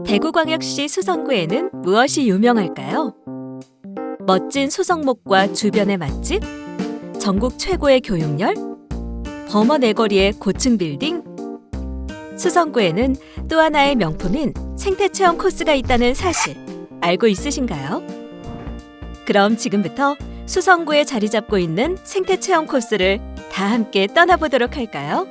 대구광역시 수성구에는 무엇이 유명할까요? 멋진 수성목과 주변의 맛집, 전국 최고의 교육열, 범어 네거리의 고층 빌딩. 수성구에는 또 하나의 명품인 생태체험 코스가 있다는 사실 알고 있으신가요? 그럼 지금부터 수성구에 자리 잡고 있는 생태체험 코스를 다 함께 떠나보도록 할까요?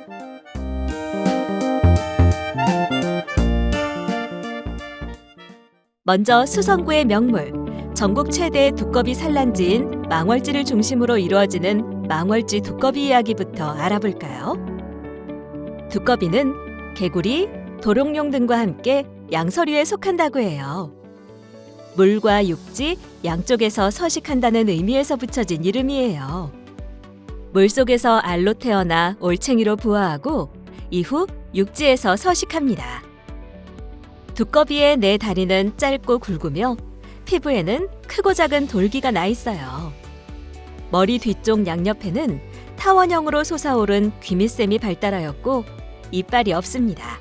먼저 수성구의 명물, 전국 최대 두꺼비 산란지인 망월지를 중심으로 이루어지는 망월지 두꺼비 이야기부터 알아볼까요? 두꺼비는 개구리, 도롱뇽 등과 함께 양서류에 속한다고 해요. 물과 육지 양쪽에서 서식한다는 의미에서 붙여진 이름이에요. 물속에서 알로 태어나 올챙이로 부화하고 이후 육지에서 서식합니다. 두꺼비의 네 다리는 짧고 굵으며 피부에는 크고 작은 돌기가 나 있어요. 머리 뒤쪽 양옆에는 타원형으로 솟아오른 귀밑샘이 발달하였고 이빨이 없습니다.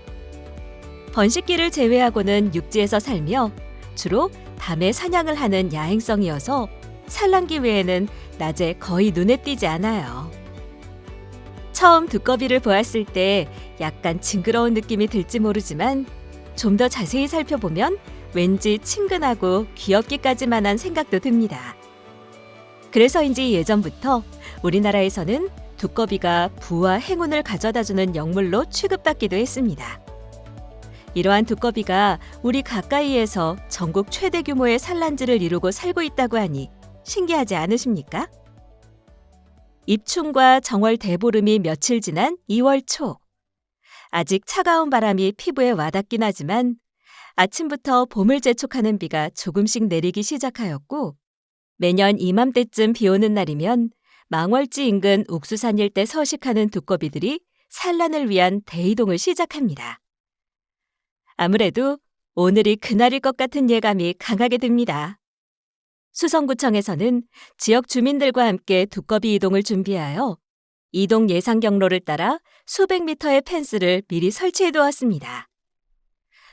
번식기를 제외하고는 육지에서 살며 주로 밤에 사냥을 하는 야행성이어서 산란기 외에는 낮에 거의 눈에 띄지 않아요. 처음 두꺼비를 보았을 때 약간 징그러운 느낌이 들지 모르지만 좀 더 자세히 살펴보면 왠지 친근하고 귀엽기까지만 한 생각도 듭니다. 그래서인지 예전부터 우리나라에서는 두꺼비가 부와 행운을 가져다주는 영물로 취급받기도 했습니다. 이러한 두꺼비가 우리 가까이에서 전국 최대 규모의 산란지를 이루고 살고 있다고 하니 신기하지 않으십니까? 입춘과 정월 대보름이 며칠 지난 2월 초. 아직 차가운 바람이 피부에 와닿긴 하지만 아침부터 봄을 재촉하는 비가 조금씩 내리기 시작하였고 매년 이맘때쯤 비 오는 날이면 망월지 인근 옥수산 일대 서식하는 두꺼비들이 산란을 위한 대이동을 시작합니다. 아무래도 오늘이 그날일 것 같은 예감이 강하게 듭니다. 수성구청에서는 지역 주민들과 함께 두꺼비 이동을 준비하여 이동 예상 경로를 따라 수백 미터의 펜스를 미리 설치해 두었습니다.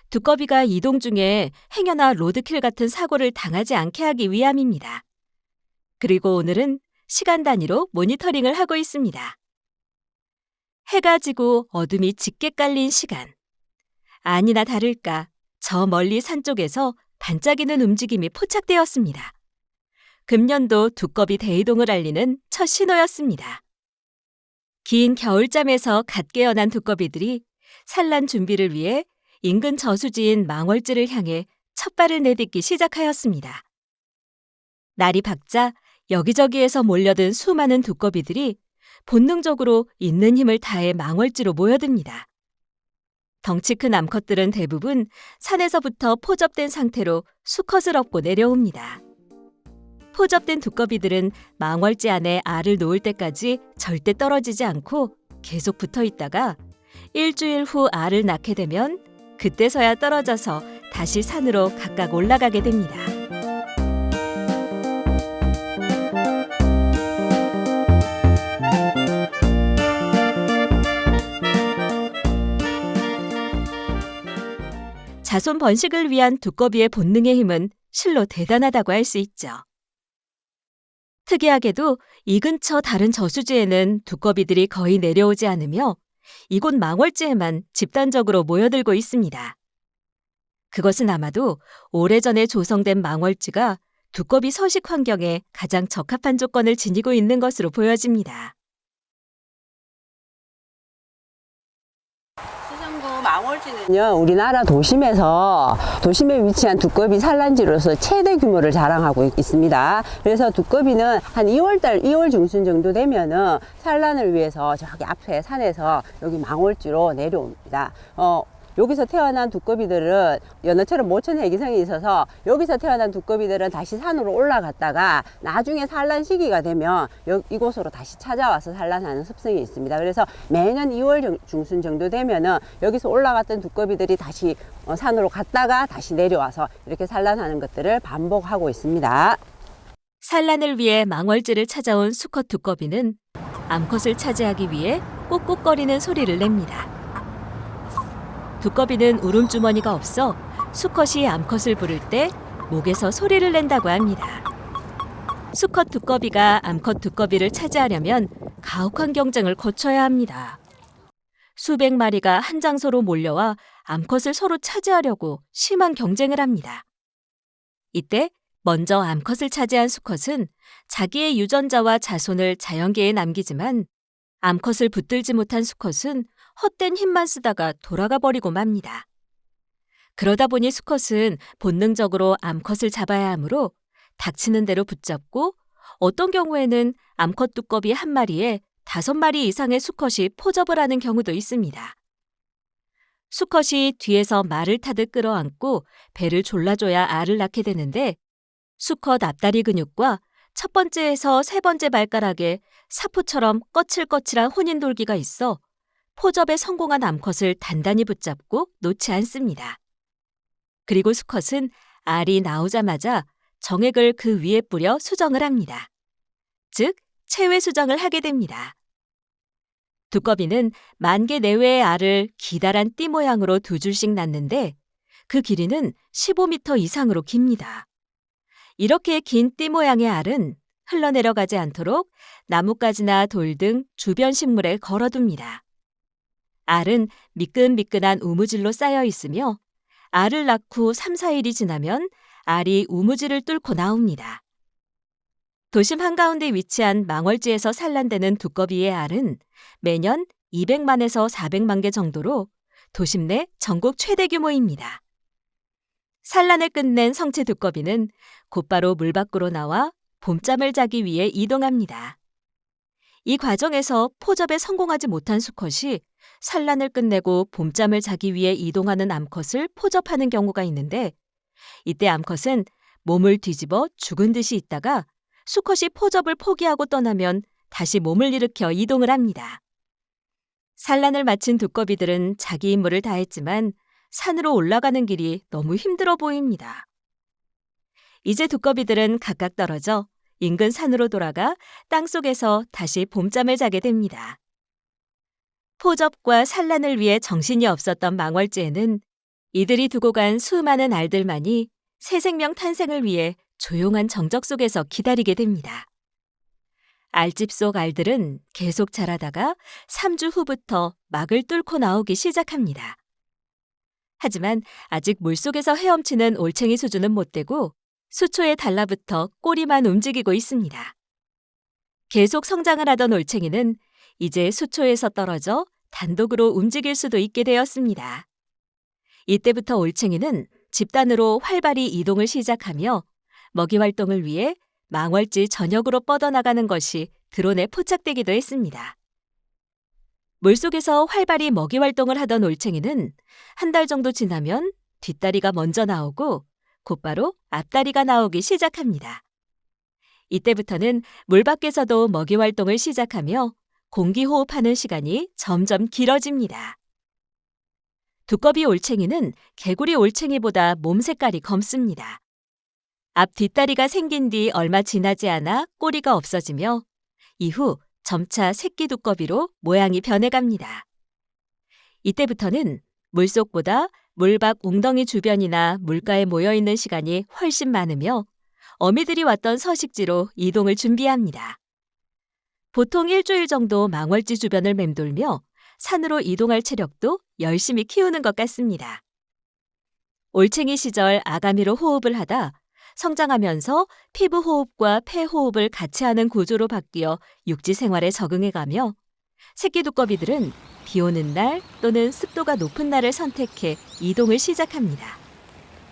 두꺼비가 이동 중에 행여나 로드킬 같은 사고를 당하지 않게 하기 위함입니다. 그리고 오늘은 시간 단위로 모니터링을 하고 있습니다. 해가 지고 어둠이 짙게 깔린 시간. 아니나 다를까 저 멀리 산 쪽에서 반짝이는 움직임이 포착되었습니다. 금년도 두꺼비 대이동을 알리는 첫 신호였습니다. 긴 겨울잠에서 갓 깨어난 두꺼비들이 산란 준비를 위해 인근 저수지인 망월지를 향해 첫 발을 내딛기 시작하였습니다. 날이 밝자 여기저기에서 몰려든 수많은 두꺼비들이 본능적으로 있는 힘을 다해 망월지로 모여듭니다. 덩치 큰 암컷들은 대부분 산에서부터 포접된 상태로 수컷을 업고 내려옵니다. 포접된 두꺼비들은 망월지 안에 알을 놓을 때까지 절대 떨어지지 않고 계속 붙어 있다가 일주일 후 알을 낳게 되면 그때서야 떨어져서 다시 산으로 각각 올라가게 됩니다. 자손 번식을 위한 두꺼비의 본능의 힘은 실로 대단하다고 할 수 있죠. 특이하게도 이 근처 다른 저수지에는 두꺼비들이 거의 내려오지 않으며 이곳 망월지에만 집단적으로 모여들고 있습니다. 그것은 아마도 오래전에 조성된 망월지가 두꺼비 서식 환경에 가장 적합한 조건을 지니고 있는 것으로 보여집니다. 망월지는요, 우리나라 도심에 위치한 두꺼비 산란지로서 최대 규모를 자랑하고 있습니다. 그래서 두꺼비는 한 2월 중순 정도 되면은 산란을 위해서 저기 앞에 산에서 여기 망월지로 내려옵니다. 여기서 태어난 두꺼비들은 연어처럼 모천 해기성이 있어서 여기서 태어난 두꺼비들은 다시 산으로 올라갔다가 나중에 산란 시기가 되면 이곳으로 다시 찾아와서 산란하는 습성이 있습니다. 그래서 매년 2월 중순 정도 되면은 여기서 올라갔던 두꺼비들이 다시 산으로 갔다가 다시 내려와서 이렇게 산란하는 것들을 반복하고 있습니다. 산란을 위해 망월지를 찾아온 수컷 두꺼비는 암컷을 차지하기 위해 꾹꾹거리는 소리를 냅니다. 두꺼비는 울음주머니가 없어 수컷이 암컷을 부를 때 목에서 소리를 낸다고 합니다. 수컷 두꺼비가 암컷 두꺼비를 차지하려면 가혹한 경쟁을 거쳐야 합니다. 수백 마리가 한 장소로 몰려와 암컷을 서로 차지하려고 심한 경쟁을 합니다. 이때 먼저 암컷을 차지한 수컷은 자기의 유전자와 자손을 자연계에 남기지만 암컷을 붙들지 못한 수컷은 헛된 힘만 쓰다가 돌아가 버리고 맙니다. 그러다 보니 수컷은 본능적으로 암컷을 잡아야 하므로 닥치는 대로 붙잡고 어떤 경우에는 암컷 두꺼비 한 마리에 5마리 이상의 수컷이 포접을 하는 경우도 있습니다. 수컷이 뒤에서 말을 타듯 끌어안고 배를 졸라줘야 알을 낳게 되는데 수컷 앞다리 근육과 첫 번째에서 세 번째 발가락에 사포처럼 거칠거칠한 혼인돌기가 있어 포접에 성공한 암컷을 단단히 붙잡고 놓지 않습니다. 그리고 수컷은 알이 나오자마자 정액을 그 위에 뿌려 수정을 합니다. 즉, 체외 수정을 하게 됩니다. 두꺼비는 10,000개 내외의 알을 기다란 띠 모양으로 2줄씩 낳는데 그 길이는 15m 이상으로 깁니다. 이렇게 긴 띠 모양의 알은 흘러내려가지 않도록 나뭇가지나 돌 등 주변 식물에 걸어둡니다. 알은 미끈미끈한 우무질로 쌓여 있으며 알을 낳고 3-4일이 지나면 알이 우무질을 뚫고 나옵니다. 도심 한가운데 위치한 망월지에서 산란되는 두꺼비의 알은 매년 200만에서 400만 개 정도로 도심 내 전국 최대 규모입니다. 산란을 끝낸 성체 두꺼비는 곧바로 물 밖으로 나와 봄잠을 자기 위해 이동합니다. 이 과정에서 포접에 성공하지 못한 수컷이 산란을 끝내고 봄잠을 자기 위해 이동하는 암컷을 포접하는 경우가 있는데 이때 암컷은 몸을 뒤집어 죽은 듯이 있다가 수컷이 포접을 포기하고 떠나면 다시 몸을 일으켜 이동을 합니다. 산란을 마친 두꺼비들은 자기 임무를 다했지만 산으로 올라가는 길이 너무 힘들어 보입니다. 이제 두꺼비들은 각각 떨어져 인근 산으로 돌아가 땅속에서 다시 봄잠을 자게 됩니다. 포접과 산란을 위해 정신이 없었던 망월지에는 이들이 두고 간 수많은 알들만이 새 생명 탄생을 위해 조용한 정적 속에서 기다리게 됩니다. 알집 속 알들은 계속 자라다가 3주 후부터 막을 뚫고 나오기 시작합니다. 하지만 아직 물속에서 헤엄치는 올챙이 수준은 못 되고 수초에 달라붙어 꼬리만 움직이고 있습니다. 계속 성장을 하던 올챙이는 이제 수초에서 떨어져 단독으로 움직일 수도 있게 되었습니다. 이때부터 올챙이는 집단으로 활발히 이동을 시작하며 먹이 활동을 위해 망월지 전역으로 뻗어나가는 것이 드론에 포착되기도 했습니다. 물속에서 활발히 먹이 활동을 하던 올챙이는 한 달 정도 지나면 뒷다리가 먼저 나오고 곧바로 앞다리가 나오기 시작합니다. 이때부터는 물 밖에서도 먹이 활동을 시작하며 공기 호흡하는 시간이 점점 길어집니다. 두꺼비 올챙이는 개구리 올챙이보다 몸 색깔이 검습니다. 앞 뒷다리가 생긴 뒤 얼마 지나지 않아 꼬리가 없어지며 이후 점차 새끼 두꺼비로 모양이 변해갑니다. 이때부터는 물속보다 물밖 웅덩이 주변이나 물가에 모여있는 시간이 훨씬 많으며 어미들이 왔던 서식지로 이동을 준비합니다. 보통 일주일 정도 망월지 주변을 맴돌며 산으로 이동할 체력도 열심히 키우는 것 같습니다. 올챙이 시절 아가미로 호흡을 하다 성장하면서 피부 호흡과 폐 호흡을 같이 하는 구조로 바뀌어 육지 생활에 적응해가며 새끼 두꺼비들은 비 오는 날 또는 습도가 높은 날을 선택해 이동을 시작합니다.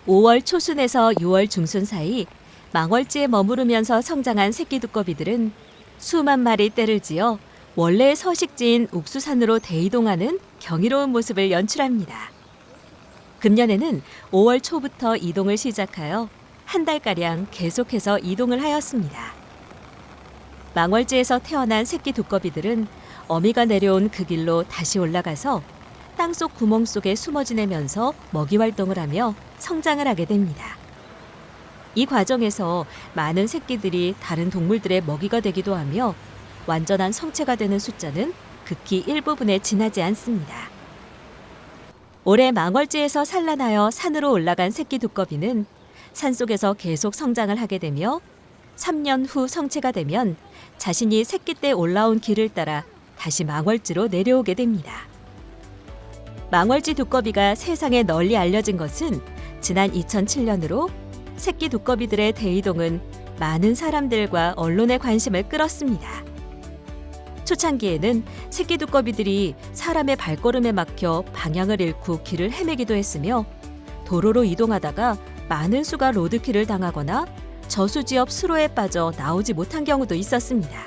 5월 초순에서 6월 중순 사이 망월지에 머무르면서 성장한 새끼 두꺼비들은 수만 마리 떼를 지어 원래의 서식지인 옥수산으로 대이동하는 경이로운 모습을 연출합니다. 금년에는 5월 초부터 이동을 시작하여 한 달가량 계속해서 이동을 하였습니다. 망월지에서 태어난 새끼 두꺼비들은 어미가 내려온 그 길로 다시 올라가서 땅속 구멍 속에 숨어 지내면서 먹이 활동을 하며 성장을 하게 됩니다. 이 과정에서 많은 새끼들이 다른 동물들의 먹이가 되기도 하며 완전한 성체가 되는 숫자는 극히 일부분에 지나지 않습니다. 올해 망월지에서 산란하여 산으로 올라간 새끼 두꺼비는 산속에서 계속 성장을 하게 되며 3년 후 성체가 되면 자신이 새끼 때 올라온 길을 따라 다시 망월지로 내려오게 됩니다. 망월지 두꺼비가 세상에 널리 알려진 것은 지난 2007년으로 새끼 두꺼비들의 대이동은 많은 사람들과 언론의 관심을 끌었습니다. 초창기에는 새끼 두꺼비들이 사람의 발걸음에 막혀 방향을 잃고 길을 헤매기도 했으며 도로로 이동하다가 많은 수가 로드킬을 당하거나 저수지옆 수로에 빠져 나오지 못한 경우도 있었습니다.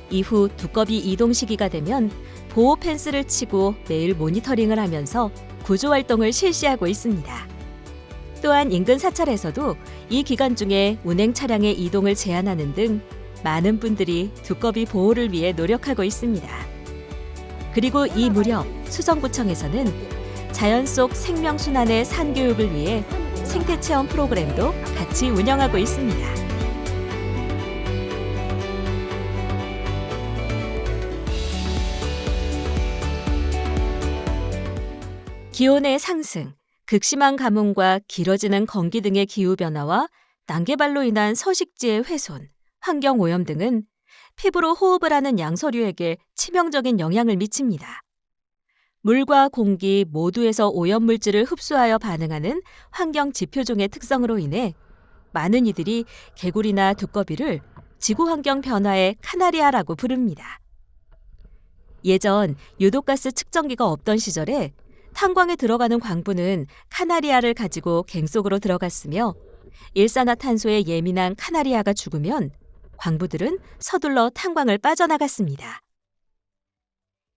이후 두꺼비 이동 시기가 되면 보호 펜스를 치고 매일 모니터링을 하면서 구조 활동을 실시하고 있습니다. 또한 인근 사찰에서도 이 기간 중에 운행 차량의 이동을 제한하는 등 많은 분들이 두꺼비 보호를 위해 노력하고 있습니다. 그리고 이 무렵 수성구청에서는 자연 속 생명순환의 산교육을 위해 생태체험 프로그램도 같이 운영하고 있습니다. 기온의 상승, 극심한 가뭄과 길어지는 건기 등의 기후변화와 난개발로 인한 서식지의 훼손, 환경오염 등은 피부로 호흡을 하는 양서류에게 치명적인 영향을 미칩니다. 물과 공기 모두에서 오염물질을 흡수하여 반응하는 환경 지표종의 특성으로 인해 많은 이들이 개구리나 두꺼비를 지구환경 변화의 카나리아라고 부릅니다. 예전 유독가스 측정기가 없던 시절에 탄광에 들어가는 광부는 카나리아를 가지고 갱 속으로 들어갔으며 일산화탄소에 예민한 카나리아가 죽으면 광부들은 서둘러 탄광을 빠져나갔습니다.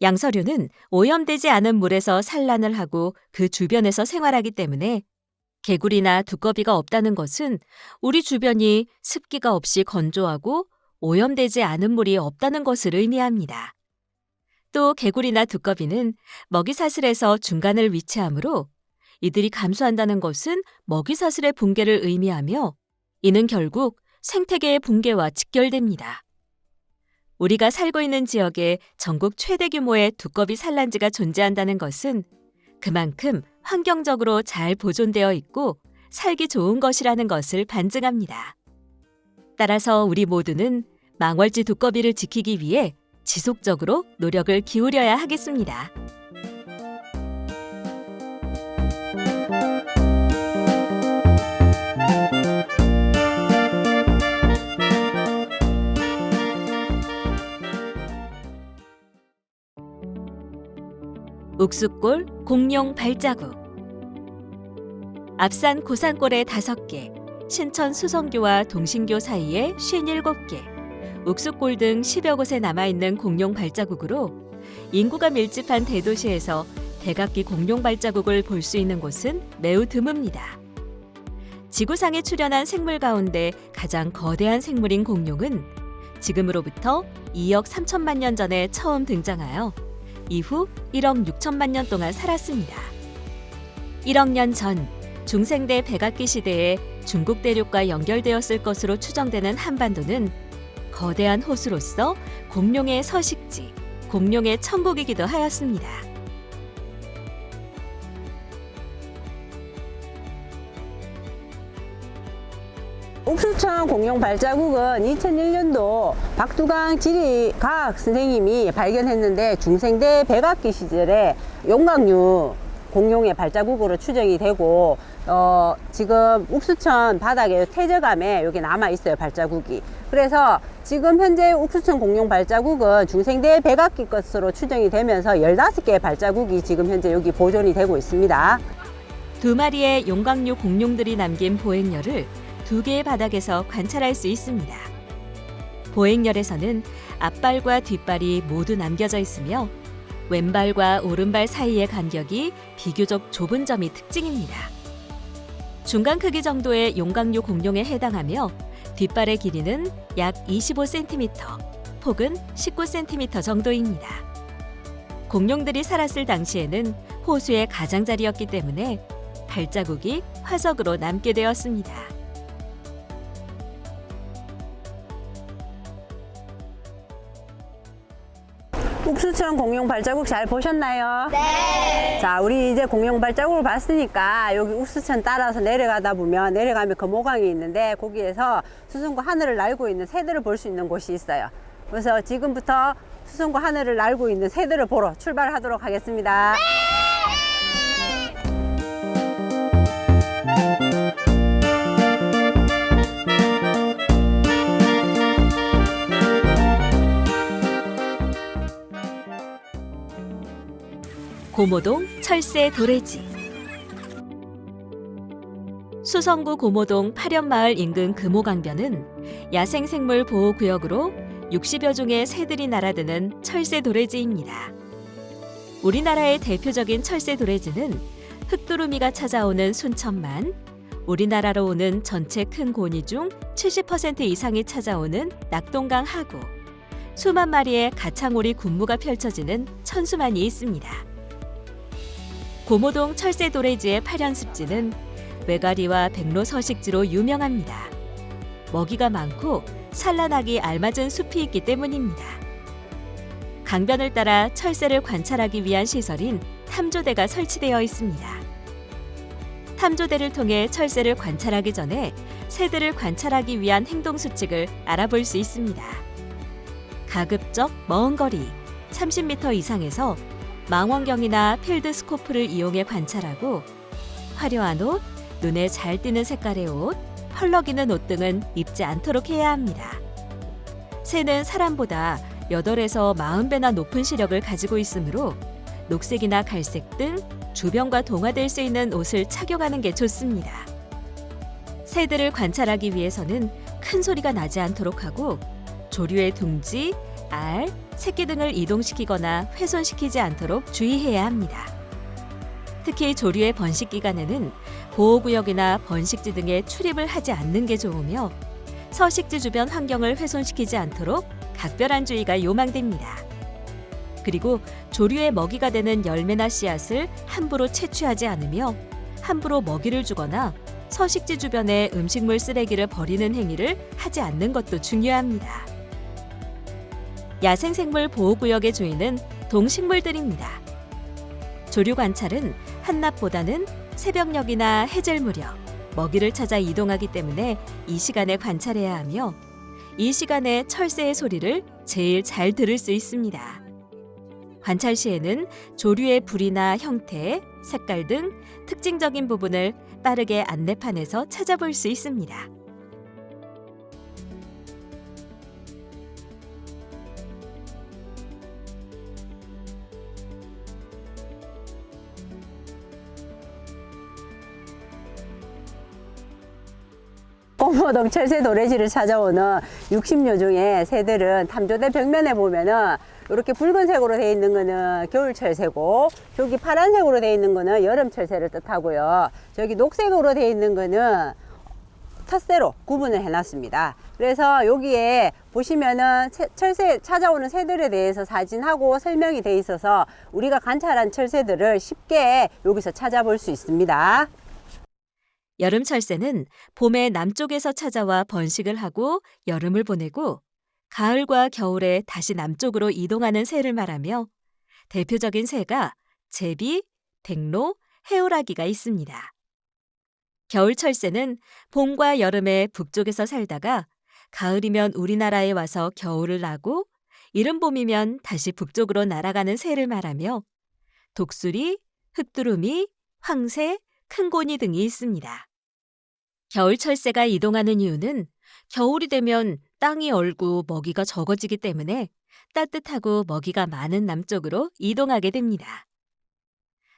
양서류는 오염되지 않은 물에서 산란을 하고 그 주변에서 생활하기 때문에 개구리나 두꺼비가 없다는 것은 우리 주변이 습기가 없이 건조하고 오염되지 않은 물이 없다는 것을 의미합니다. 또 개구리나 두꺼비는 먹이사슬에서 중간을 위치하므로 이들이 감소한다는 것은 먹이사슬의 붕괴를 의미하며 이는 결국 생태계의 붕괴와 직결됩니다. 우리가 살고 있는 지역에 전국 최대 규모의 두꺼비 산란지가 존재한다는 것은 그만큼 환경적으로 잘 보존되어 있고 살기 좋은 것이라는 것을 반증합니다. 따라서 우리 모두는 망월지 두꺼비를 지키기 위해 지속적으로 노력을 기울여야 하겠습니다. 욱숫골 공룡 발자국. 앞산 고산골에 5개, 신천 수성교와 동신교 사이에 57개, 욱숫골 등 10여 곳에 남아있는 공룡 발자국으로 인구가 밀집한 대도시에서 대각기 공룡 발자국을 볼 수 있는 곳은 매우 드뭅니다. 지구상에 출현한 생물 가운데 가장 거대한 생물인 공룡은 지금으로부터 2억 3천만 년 전에 처음 등장하여 이후 1억 6천만 년 동안 살았습니다. 1억 년 전 중생대 백악기 시대에 중국 대륙과 연결되었을 것으로 추정되는 한반도는 거대한 호수로서 공룡의 서식지, 공룡의 천국이기도 하였습니다. 욱수천 공룡 발자국은 2001년도 박두강 지리과학 선생님이 발견했는데 중생대 백악기 시절에 용광류 공룡의 발자국으로 추정이 되고 지금 욱수천 바닥에 퇴적암에 여기 남아 있어요, 발자국이. 그래서 지금 현재 욱수천 공룡 발자국은 중생대 백악기 것으로 추정이 되면서 15개의 발자국이 지금 현재 여기 보존이 되고 있습니다. 2마리의 용광류 공룡들이 남긴 보행열을 2개의 바닥에서 관찰할 수 있습니다. 보행열에서는 앞발과 뒷발이 모두 남겨져 있으며 왼발과 오른발 사이의 간격이 비교적 좁은 점이 특징입니다. 중간 크기 정도의 용광류 공룡에 해당하며 뒷발의 길이는 약 25cm, 폭은 19cm 정도입니다. 공룡들이 살았을 당시에는 호수의 가장자리였기 때문에 발자국이 화석으로 남게 되었습니다. 옥수천 공룡 발자국 잘 보셨나요? 네. 자, 우리 이제 공룡 발자국을 봤으니까 여기 옥수천 따라서 내려가다 보면 내려가면 금호강이 있는데 거기에서 수성구 하늘을 날고 있는 새들을 볼 수 있는 곳이 있어요. 그래서 지금부터 수성구 하늘을 날고 있는 새들을 보러 출발하도록 하겠습니다. 고모동 철새 도래지. 수성구 고모동 파련마을 인근 금호강변은 야생생물 보호구역으로 60여 종의 새들이 날아드는 철새 도래지입니다. 우리나라의 대표적인 철새 도래지는 흑두루미가 찾아오는 순천만, 우리나라로 오는 전체 큰 고니 중 70% 이상이 찾아오는 낙동강 하구, 수만 마리의 가창오리 군무가 펼쳐지는 천수만이 있습니다. 고모동 철새 도래지의 파련습지는 외가리와 백로 서식지로 유명합니다. 먹이가 많고 산란하기 알맞은 숲이 있기 때문입니다. 강변을 따라 철새를 관찰하기 위한 시설인 탐조대가 설치되어 있습니다. 탐조대를 통해 철새를 관찰하기 전에 새들을 관찰하기 위한 행동 수칙을 알아볼 수 있습니다. 가급적 먼 거리 30m 이상에서 망원경이나 필드 스코프를 이용해 관찰하고 화려한 옷, 눈에 잘 띄는 색깔의 옷, 펄럭이는 옷 등은 입지 않도록 해야 합니다. 새는 사람보다 8에서 40배나 높은 시력을 가지고 있으므로 녹색이나 갈색 등 주변과 동화될 수 있는 옷을 착용하는 게 좋습니다. 새들을 관찰하기 위해서는 큰 소리가 나지 않도록 하고 조류의 둥지, 알, 새끼 등을 이동시키거나 훼손시키지 않도록 주의해야 합니다. 특히 조류의 번식 기간에는 보호구역이나 번식지 등에 출입을 하지 않는 게 좋으며 서식지 주변 환경을 훼손시키지 않도록 각별한 주의가 요망됩니다. 그리고 조류의 먹이가 되는 열매나 씨앗을 함부로 채취하지 않으며 함부로 먹이를 주거나 서식지 주변에 음식물 쓰레기를 버리는 행위를 하지 않는 것도 중요합니다. 야생생물 보호구역의 주인은 동식물들입니다. 조류 관찰은 한낮보다는 새벽녘이나 해질 무렵 먹이를 찾아 이동하기 때문에 이 시간에 관찰해야 하며 이 시간에 철새의 소리를 제일 잘 들을 수 있습니다. 관찰 시에는 조류의 부리나 형태, 색깔 등 특징적인 부분을 빠르게 안내판에서 찾아볼 수 있습니다. 고모동 철새 도래지를 찾아오는 60여 종의 새들은 탐조대 벽면에 보면은 이렇게 붉은색으로 되어 있는 거는 겨울철새고 저기 파란색으로 되어 있는 거는 여름철새를 뜻하고요. 저기 녹색으로 되어 있는 거는 텃새로 구분을 해놨습니다. 그래서 여기에 보시면은 철새 찾아오는 새들에 대해서 사진하고 설명이 되어 있어서 우리가 관찰한 철새들을 쉽게 여기서 찾아볼 수 있습니다. 여름 철새는 봄에 남쪽에서 찾아와 번식을 하고 여름을 보내고 가을과 겨울에 다시 남쪽으로 이동하는 새를 말하며 대표적인 새가 제비, 백로, 해오라기가 있습니다. 겨울 철새는 봄과 여름에 북쪽에서 살다가 가을이면 우리나라에 와서 겨울을 나고 이른 봄이면 다시 북쪽으로 날아가는 새를 말하며 독수리, 흑두루미, 황새, 큰고니 등이 있습니다. 겨울 철새가 이동하는 이유는 겨울이 되면 땅이 얼고 먹이가 적어지기 때문에 따뜻하고 먹이가 많은 남쪽으로 이동하게 됩니다.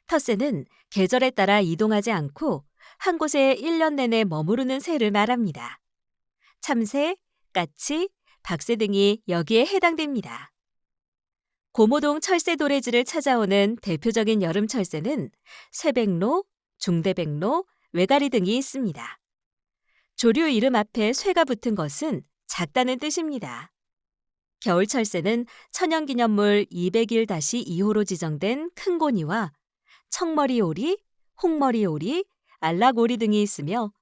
텃새는 계절에 따라 이동하지 않고 한 곳에 1년 내내 머무르는 새를 말합니다. 참새, 까치, 박새 등이 여기에 해당됩니다. 고모동 철새 도래지를 찾아오는 대표적인 여름 철새는 쇠백로, 중대백로, 외가리 등이 있습니다. 조류 이름 앞에 쇠가 붙은 것은 작다는 뜻입니다. 겨울 철새는 천연기념물 201-2호로 지정된 큰고니와 청머리오리, 홍머리오리, 안락오리 등이 있으며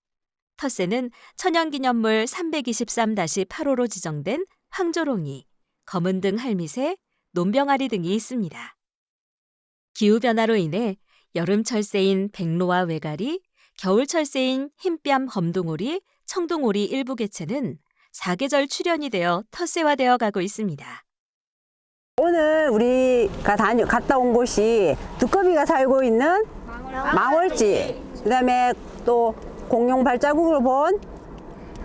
텃새는 천연기념물 323-8호로 지정된 황조롱이, 검은등 할미새, 논병아리 등이 있습니다. 기후변화로 인해 여름 철새인 백로와 외가리, 겨울 철새인 흰뺨 검둥오리, 청둥오리 일부 개체는 사계절 출현이 되어 텃세화되어 가고 있습니다. 오늘 우리가 갔다 온 곳이 두꺼비가 살고 있는 망월지, 그다음에 또 공룡 발자국을 본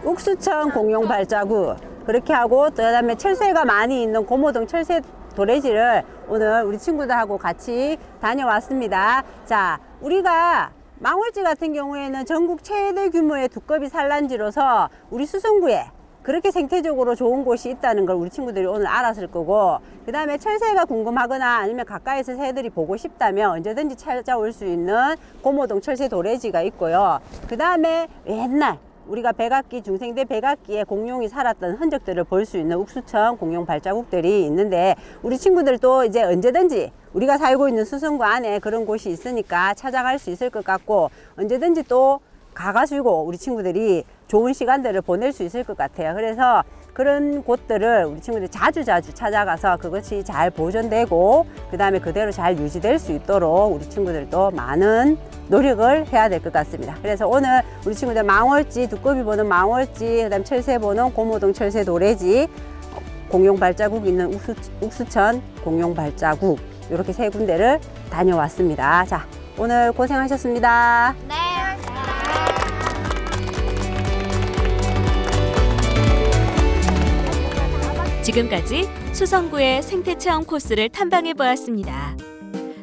욱수천 공룡 발자국, 그렇게 하고 또 그다음에 철새가 많이 있는 고모동 철새 도래지를 오늘 우리 친구들하고 같이 다녀왔습니다. 자, 우리가 망월지 같은 경우에는 전국 최대 규모의 두꺼비 산란지로서 우리 수성구에 그렇게 생태적으로 좋은 곳이 있다는 걸 우리 친구들이 오늘 알았을 거고, 그 다음에 철새가 궁금하거나 아니면 가까이서 새들이 보고 싶다면 언제든지 찾아올 수 있는 고모동 철새 도래지가 있고요. 그 다음에 옛날 우리가 백악기, 중생대 백악기에 공룡이 살았던 흔적들을 볼 수 있는 욱수천 공룡 발자국들이 있는데, 우리 친구들도 이제 언제든지 우리가 살고 있는 수성구 안에 그런 곳이 있으니까 찾아갈 수 있을 것 같고, 언제든지 또 가가지고 우리 친구들이 좋은 시간들을 보낼 수 있을 것 같아요. 그래서 그런 곳들을 우리 친구들이 자주 찾아가서 그것이 잘 보존되고 그 다음에 그대로 잘 유지될 수 있도록 우리 친구들도 많은 노력을 해야 될 것 같습니다. 그래서 오늘 우리 친구들 망월지, 두꺼비 보는 망월지, 그 다음 철새 보는 고모동 철새 도래지, 공룡 발자국 있는 욱수천 공룡 발자국, 이렇게 세 군데를 다녀왔습니다. 자, 오늘 고생하셨습니다. 네. 지금까지 수성구의 생태체험 코스를 탐방해 보았습니다.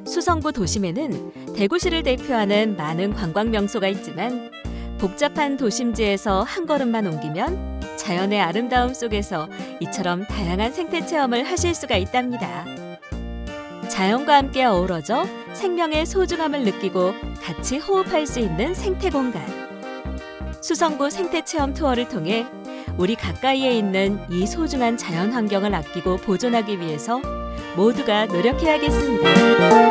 수성구 도심에는 대구시를 대표하는 많은 관광 명소가 있지만 복잡한 도심지에서 한 걸음만 옮기면 자연의 아름다움 속에서 이처럼 다양한 생태체험을 하실 수가 있답니다. 자연과 함께 어우러져 생명의 소중함을 느끼고 같이 호흡할 수 있는 생태공간. 수성구 생태체험 투어를 통해 우리 가까이에 있는 이 소중한 자연 환경을 아끼고 보존하기 위해서 모두가 노력해야겠습니다.